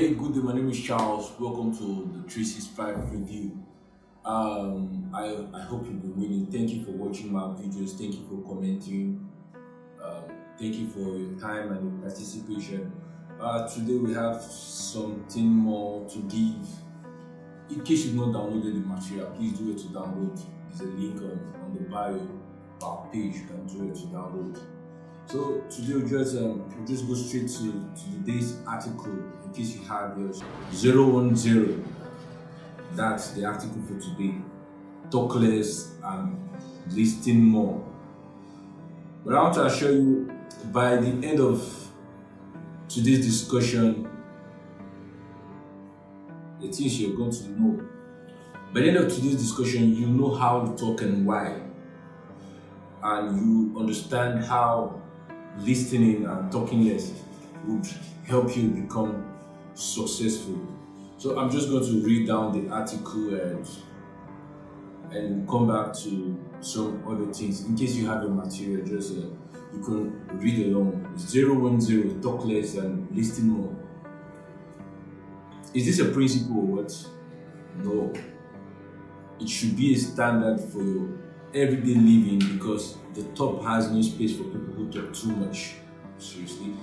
Hey, good day. My name is Charles. Welcome to the 365 review. I hope you've been winning. Thank you for watching my videos. Thank you for commenting. Thank you for your time and your participation. Today we have something more to give. In case you've not downloaded the material, please do it to download. There's a link on the bio of our page. You can do it to download. So today we'll just go straight to today's article in case you have yours. 010. That's the article for today. Talk less and listen more. But I want to assure you, by the end of today's discussion, the things you're going to know. By the end of today's discussion, you know how to talk and why. And you understand how listening and talking less would help you become successful. So I'm just going to read down the article and come back to some other things. In case you have your material, just you can read along. 010, talk less and listen more. Is this a principle or what? No. It should be a standard for your everyday living because the top has no space for people who talk too much. Seriously.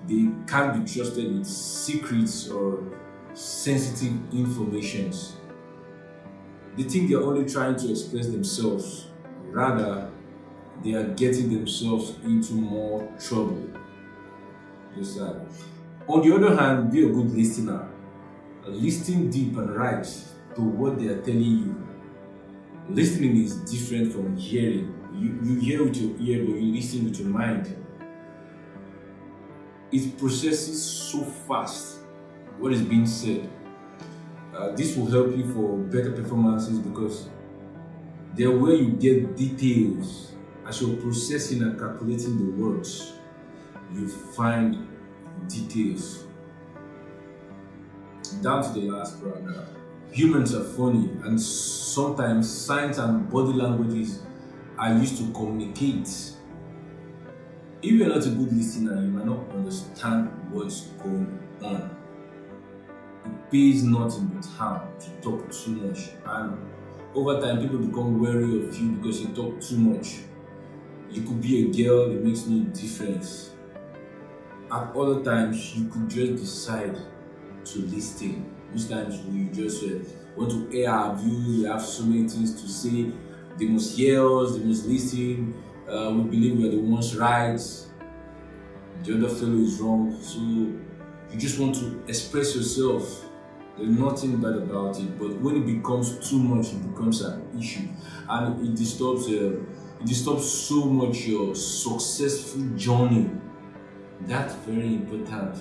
They can't be trusted with secrets or sensitive informations. They think they're only trying to express themselves. Rather, they are getting themselves into more trouble. Just that. On the other hand, be a good listener. Listen deep and right to what they are telling you. Listening is different from hearing. You hear with your ear, but you listen with your mind. It processes so fast what is being said. This will help you for better performances because they're where you get details. As you're processing and calculating the words, you find details. Down to the last paragraph. Humans are funny, and sometimes signs and body languages are used to communicate. If you're not a good listener, you might not understand what's going on. It pays nothing but harm to talk too much, and over time, people become wary of you because you talk too much. You could be a girl, it makes no difference. At other times, you could just decide to listen. Most times we just want to air our views, we have so many things to say. They must hear us, they must listen. We believe we are the ones right, the other fellow is wrong. So you just want to express yourself. There's nothing bad about it. But when it becomes too much, it becomes an issue. And it disturbs so much your successful journey. That's very important.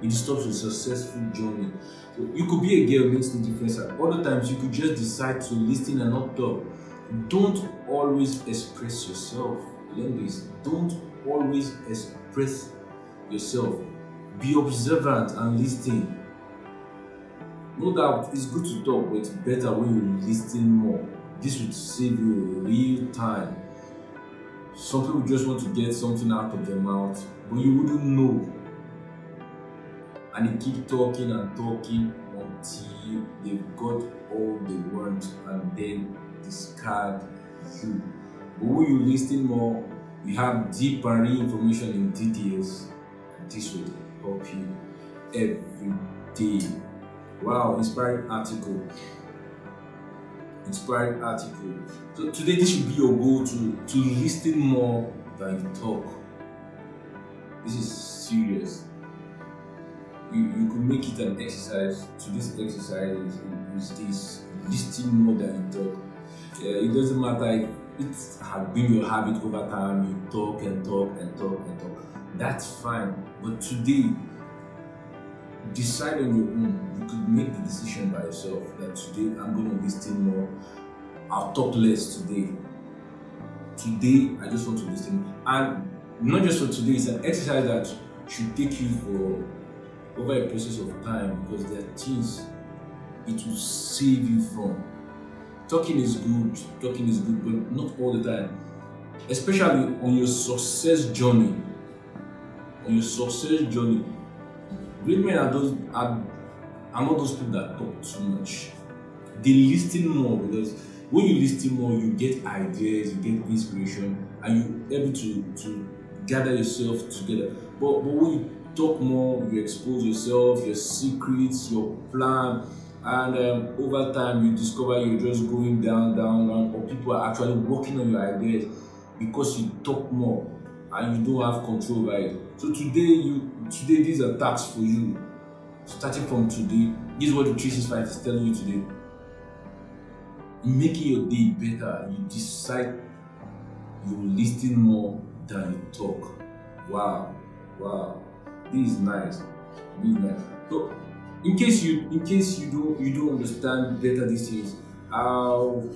It stops a successful journey. So you could be a girl, makes no difference. At other times, you could just decide to listen and not talk. Don't always express yourself. Learn this. Don't always express yourself. Be observant and listen. No doubt, it's good to talk, but it's better when you listen more. This would save you real time. Some people just want to get something out of their mouth, but you wouldn't know. And they keep talking and talking until they've got all they want and then discard you. But when you listen more, you have deep and real information in details, and this will help you every day. Wow, inspiring article. So today this should be your goal to listen more than you talk. This is serious. You could make it an exercise. Today's exercise is this: listen more than you talk. It doesn't matter if it has been your habit over time. You talk and talk. That's fine. But today, decide on your own. You could make the decision by yourself that today I'm going to listen more. I'll talk less today. Today, I just want to listen. And not just for today, it's an exercise that should take you for over a process of time because there are things it will save you from. Talking is good, but not all the time. Especially on your success journey. Great men are not those people that talk too much. They listen more, because when you listen more, you get ideas, you get inspiration, and you're able to gather yourself together. But when you talk more, you expose yourself, your secrets, your plan, and over time you discover you're just going down, down, down, or people are actually working on your ideas because you talk more and you don't have control over it. So today these are tasks for you. Starting from today, this is what the 365 is telling you today. In making your day better, you decide you will listen more than you talk. Wow, wow, this is nice. This is nice. So, in case you don't understand better these things, I'll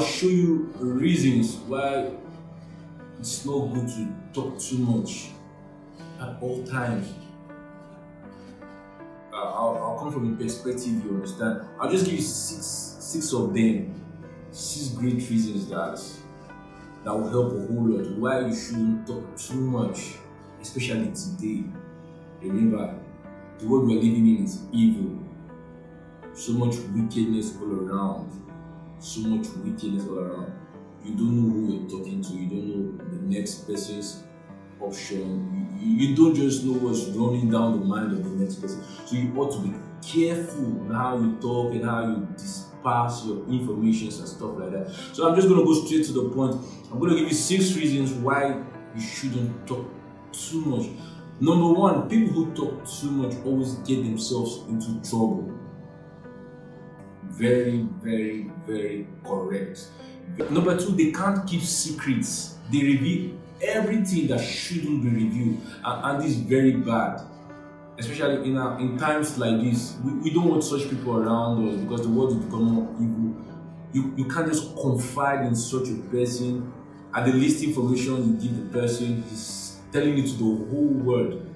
show you reasons why it's not good to talk too much at all times. I'll come from a perspective you understand. I'll just give you six of them, six great reasons that will help a whole lot. Why you shouldn't talk too much, especially today. Remember, the world we're living in is evil. So much wickedness all around. So much wickedness all around. You don't know who you're talking to. You don't know the next person's option. You don't just know what's running down the mind of the next person. So you ought to be careful on how you talk and how you disperse your information and stuff like that. So I'm just going to go straight to the point. I'm going to give you 6 reasons why you shouldn't talk too much. Number 1, people who talk too much always get themselves into trouble. Very, very, very correct. Number 2, they can't keep secrets. They reveal everything that shouldn't be revealed, and this is very bad, especially in times like this. We don't want such people around us because the world will become more evil. You can't just confide in such a person, and the least information you give the person is telling it to the whole world.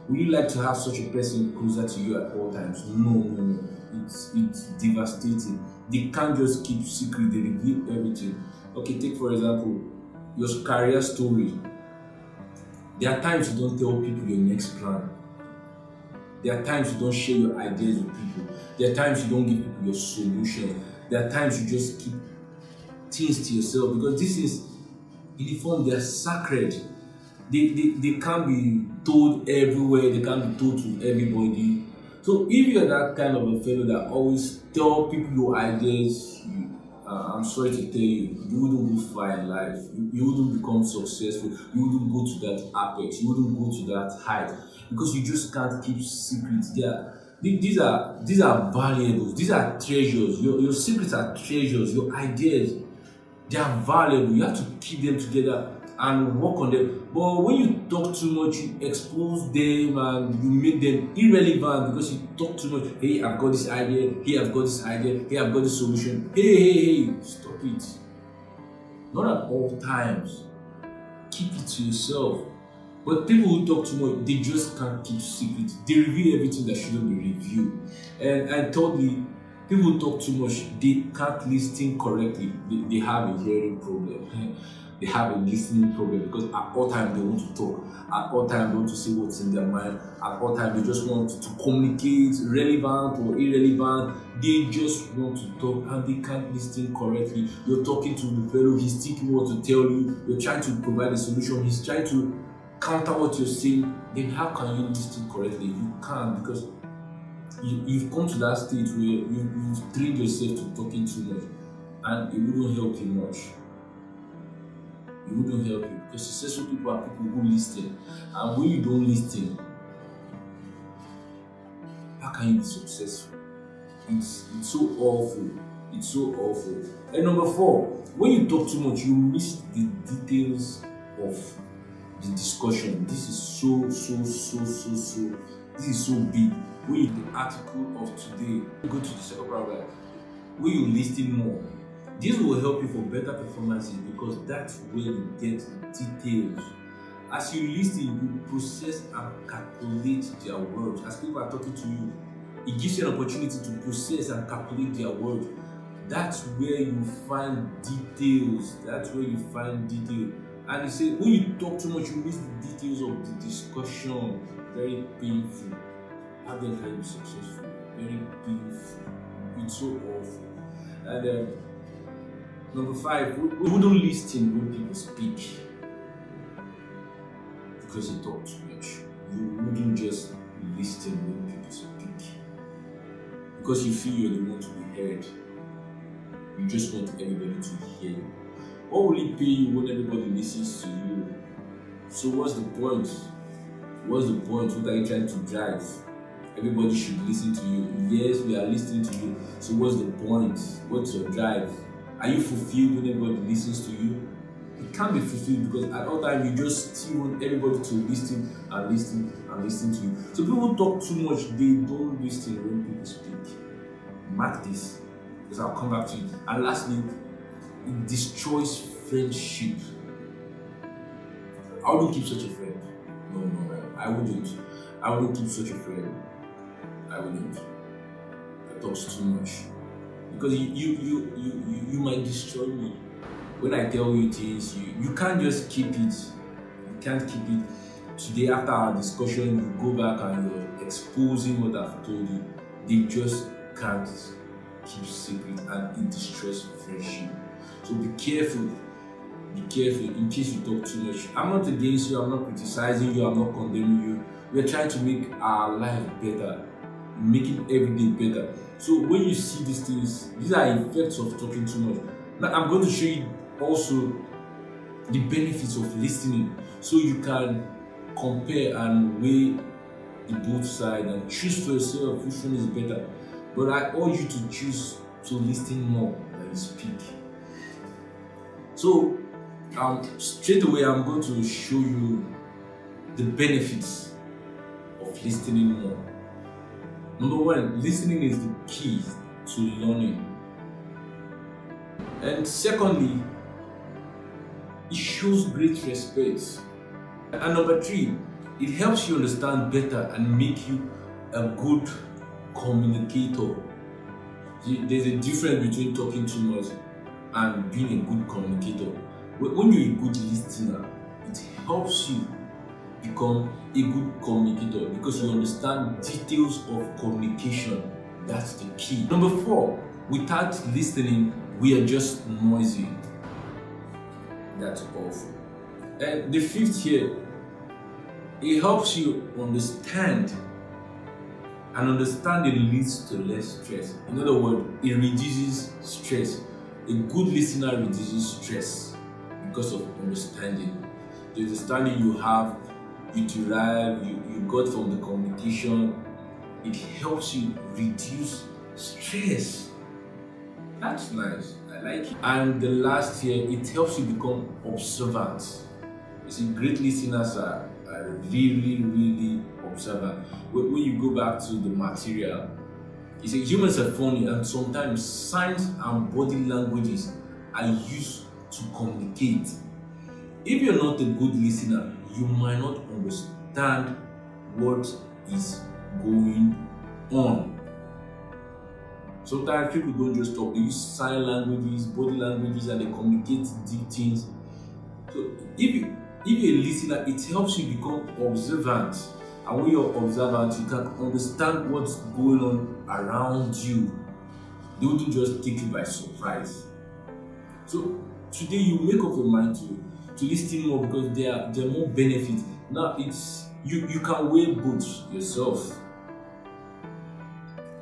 Would you like to have such a person closer to you at all times? No. It's devastating. They can't just keep secret, they reveal everything. Okay, take for example your career story. There are times you don't tell people your next plan. There are times you don't share your ideas with people. There are times you don't give people your solution. There are times you just keep things to yourself, because this is in the form they are sacred. They can't be told everywhere, they can't be told to everybody. So if you're that kind of a fellow that always tell people your ideas, I'm sorry to tell you, you wouldn't go far in life. You wouldn't become successful. You wouldn't go to that apex. You wouldn't go to that height, because you just can't keep secrets. These are valuables. These are treasures. Your secrets are treasures. Your ideas, they are valuable. You have to keep them together and work on them. But when you talk too much, you expose them and you make them irrelevant because you talk too much. Hey, I've got this idea. Hey, I've got this idea. Hey, I've got this solution. Hey, stop it. Not at all times. Keep it to yourself. But people who talk too much, they just can't keep secrets. They reveal everything that shouldn't be revealed. And thirdly, people who talk too much, they can't listen correctly. They have a hearing problem. They have a listening problem, because at all times they want to talk. At all times they want to say what's in their mind. At all times they just want to communicate, relevant or irrelevant. They just want to talk and they can't listen correctly. You're talking to the fellow, he's thinking what to tell you. You're trying to provide a solution. He's trying to counter what you're saying. Then how can you listen correctly? You can't, because you've come to that stage where you've trained yourself to talking too much, and it wouldn't help you much. It wouldn't help you, because successful people are people who listen, and when you don't listen, how can you be successful? It's so awful. It's so awful. And number 4, when you talk too much, you miss the details of the discussion. This is so. This is so big. When you read the article of today, go to the second paragraph. When you listen more, this will help you for better performances, because that's where you get details. As you listen, you process and calculate their words. As people are talking to you, it gives you an opportunity to process and calculate their words. That's where you find details. And he said, when you talk too much, you miss the details of the discussion. Very painful. How then can you be successful? Very painful. It's so awful. And number 5, we wouldn't listen when people speak because they talk too much. You wouldn't just listen when people speak because you feel you're the one to be heard. You just want everybody to hear you. What will it pay you when everybody listens to you? So what's the point? What's the point? What are you trying to drive? Everybody should listen to you. Yes, we are listening to you. So what's the point? What's your drive? Are you fulfilled when everybody listens to you? It can't be fulfilled because at all times you just still want everybody to listen and listen and listen to you. So people talk too much, they don't listen when people speak. Mark this, because I'll come back to it. And lastly, it destroys friendship. I wouldn't keep such a friend. No, I wouldn't. I wouldn't keep such a friend. I wouldn't. That talks too much. Because you might destroy me. When I tell you things, you can't just keep it. You can't keep it. Today after our discussion, you go back and you're exposing what I've told you. They just can't keep secret and it destroys friendship. So be careful. Be careful in case you talk too much. I'm not against you, I'm not criticizing you, I'm not condemning you. We're trying to make our life better, make it every day better. So when you see these things, these are effects of talking too much. Now I'm going to show you also the benefits of listening so you can compare and weigh the both sides and choose for yourself which one is better. But I urge you to choose to listen more than you speak. So straight away I'm going to show you the benefits of listening more. Number 1, listening is the key to learning. And secondly, it shows great respect. And number 3, it helps you understand better and make you a good communicator. There's a difference between talking too much and being a good communicator. When you're a good listener, it helps you become a good communicator because you understand details of communication. That's the key. Number 4, without listening, we are just noisy. That's awful. And the 5th here, it helps you understand, and understanding leads to less stress. In other words, it reduces stress. A good listener reduces stress because of understanding. The understanding you have, you derive, you got from the communication, it helps you reduce stress. That's nice. I like it. And the last here, it helps you become observant. You see, great listeners are really observant. When you go back to the material, you see, humans are funny, and sometimes signs and body languages are used to communicate. If you're not a good listener, you might not understand what is going on. Sometimes people don't just talk, they use sign languages, body languages, and they communicate deep things. So if you're a listener, it helps you become observant. And when you're observant, you can understand what's going on around you. They wouldn't just take you by surprise. So today you make up your mind to listen more because there are more benefits. Now it's you can weigh both yourself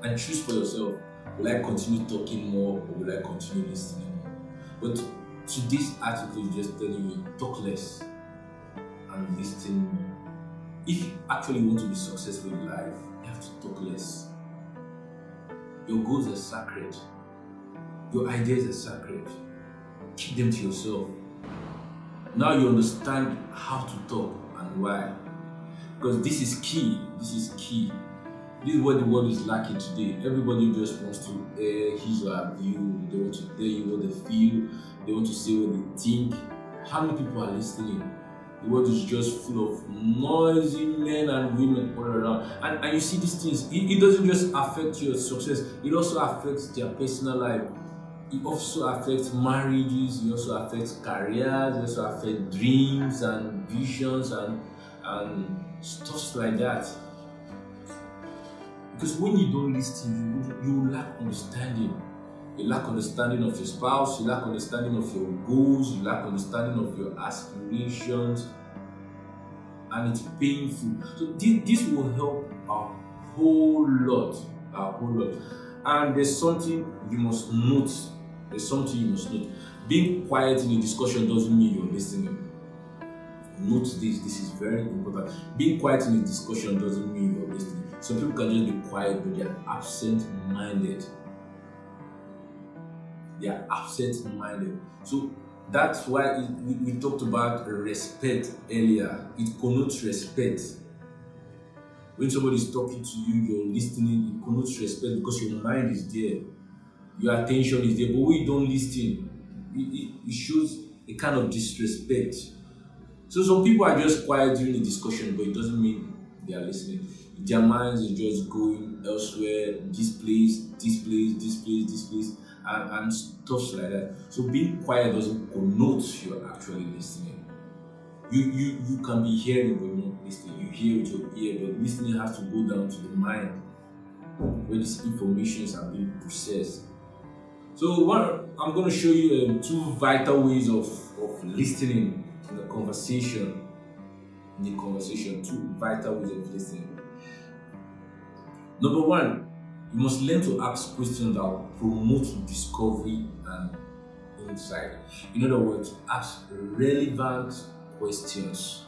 and choose for yourself. Will I continue talking more or will I continue listening more? But today's article is just telling you talk less and listen more. If you actually want to be successful in life, you have to talk less. Your goals are sacred. Your ideas are sacred. Keep them to yourself. Now you understand how to talk and why. Because this is key. This is key. This is what the world is lacking today. Everybody just wants to air his or her view. They want to tell you what they feel. They want to say what they think. How many people are listening? The world is just full of noisy men and women all around. And you see these things, it doesn't just affect your success, it also affects their personal life. It also affects marriages, it also affects careers, it also affects dreams and visions and stuff like that. Because when you don't listen, you lack understanding. You lack understanding of your spouse, you lack understanding of your goals, you lack understanding of your aspirations, and it's painful. So this will help a whole lot, a whole lot. And there's something you must note. There's something you must note. Being quiet in a discussion doesn't mean you're listening. Note this. This is very important. Being quiet in a discussion doesn't mean you're listening. Some people can just be quiet, but they're absent-minded. They are absent-minded. So that's why we talked about respect earlier. It connotes respect. When somebody is talking to you, you're listening, it connotes respect because your mind is there, your attention is there. But when you don't listen, it shows a kind of disrespect. So some people are just quiet during the discussion, but it doesn't mean they are listening. Their minds is just going elsewhere, this place, this place, this place, this place, and stuff like that. So being quiet doesn't connote you're actually listening. You can be hearing but not listening. You hear with your ear, but listening has to go down to the mind where these informations are being processed. So I'm going to show you two vital ways of listening in the conversation. Two vital ways of listening. Number one, you must learn to ask questions that will promote discovery and insight. In other words, ask relevant questions.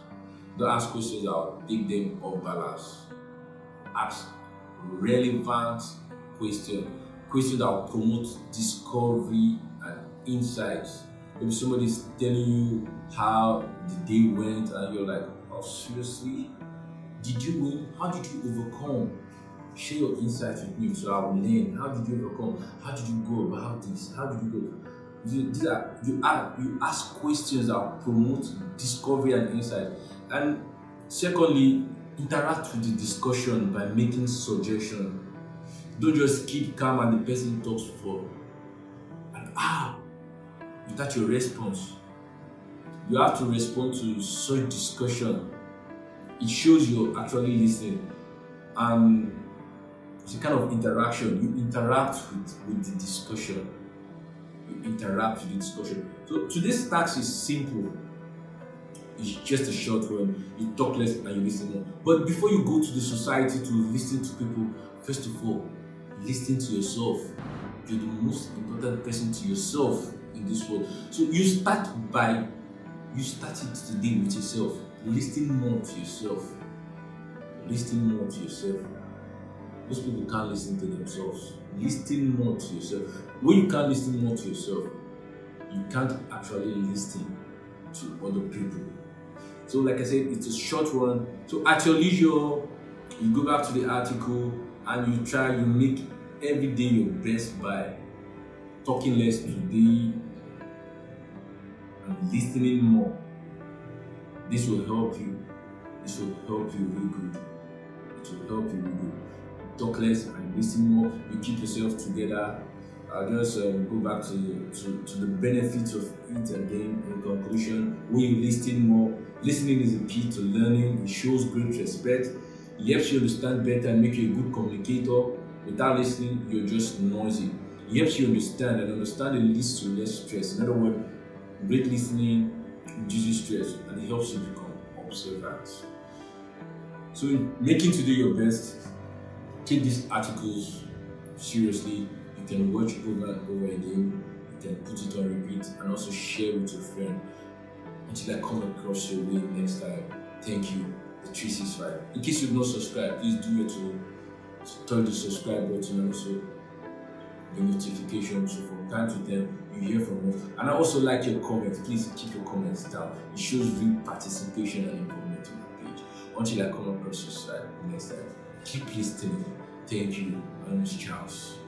Don't ask questions that will take them off balance. Ask relevant questions that will promote discovery and insights. Maybe somebody's telling you how the day went and you're like, oh, seriously? Did you win? How did you overcome? Share your insights with me so I will learn. How did you overcome? How did you go about this? How did you go? You ask questions that promote discovery and insight. And secondly, interact with the discussion by making suggestions. Don't just keep calm and the person talks for an hour without your response. You have to respond to such discussion. It shows you're actually listening. And it's a kind of interaction. You interact with the discussion. So today's task is simple. It's just a short one. You talk less and you listen more. But before you go to the society to listen to people, first of all, listen to yourself. You're the most important person to yourself in this world. So you start it today with yourself. Listen more to yourself. Most people can't listen to themselves. Listen more to yourself. When you can't listen more to yourself, you can't actually listen to other people. So like I said, it's a short one. So at your leisure, you go back to the article and you make every day your best by talking less today and listening more. This will help you. Really good. Talk less and listen more. You keep yourself together. I'll just go back to the benefits of it again. In conclusion, when you listen more, listening is a key to learning. It shows great respect. It helps you understand better and make you a good communicator. Without listening, you're just noisy. It helps you understand, and understanding leads to less stress. In other words, great listening reduces stress and it helps you become observant. So, in making today your best, take these articles seriously. You can watch it over and over again. You can put it on repeat and also share with your friend. Until I come across your way next time. Thank you. The 365. In case you've not subscribed, please do it to touch the subscribe button and also the notification. So from time to time you hear from us. And I also like your comments. Please keep your comments down. It shows real participation and improvement on the page. Until I come across your side next time. Keep listening. Thank you. My name is Charles.